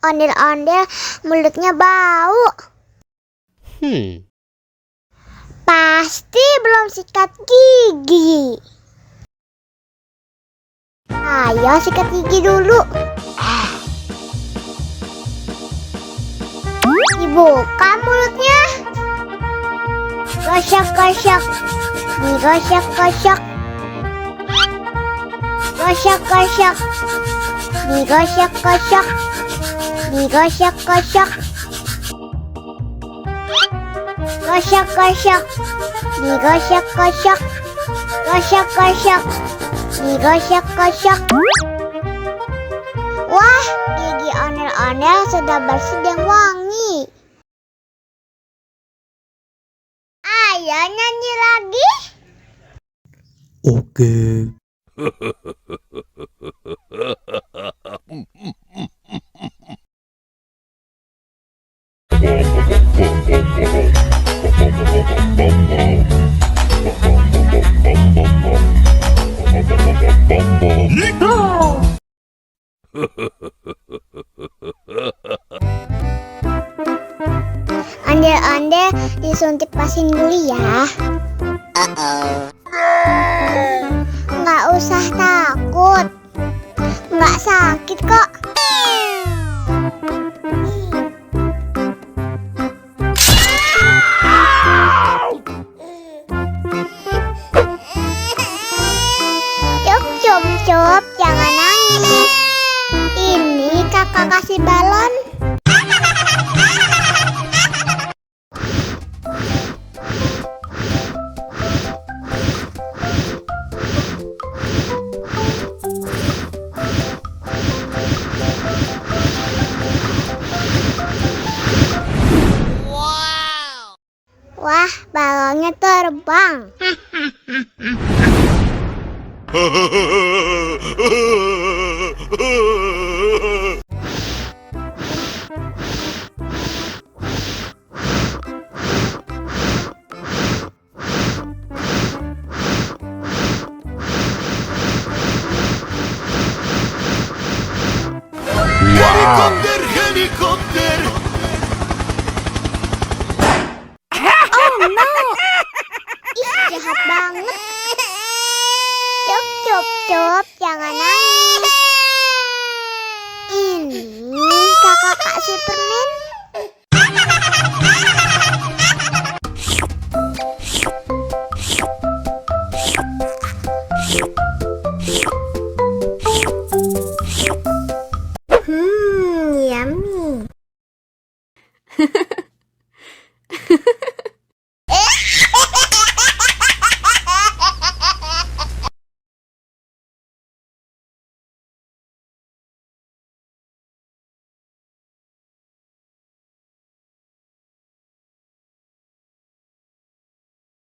ondel-ondel, mulutnya bau. Pasti belum sikat gigi. Ayo sikat gigi dulu. Dibuka mulutnya. Gosok-gosok. Digosok-gosok. Gosok-gosok. Digosok-gosok. Digosok-gosok. Gosok-gosok. Digosok-gosok. Gosok-gosok. Digosok-gosok. Wah, gigi ondel-ondel sudah bersih dan wangi. Ayo nyanyi lagi. Oke. Ondel-ondel disuntik vaksin dulu ya. Nggak usah takut. Nggak sakit kok. Cup, jangan nangis. Ini kakak kasih balon. Wah, balonnya terbang. Helikopter, helikopter. Oh no. Ih, jahat banget. Cup, jangan nangis. Ini kakak kasih permen.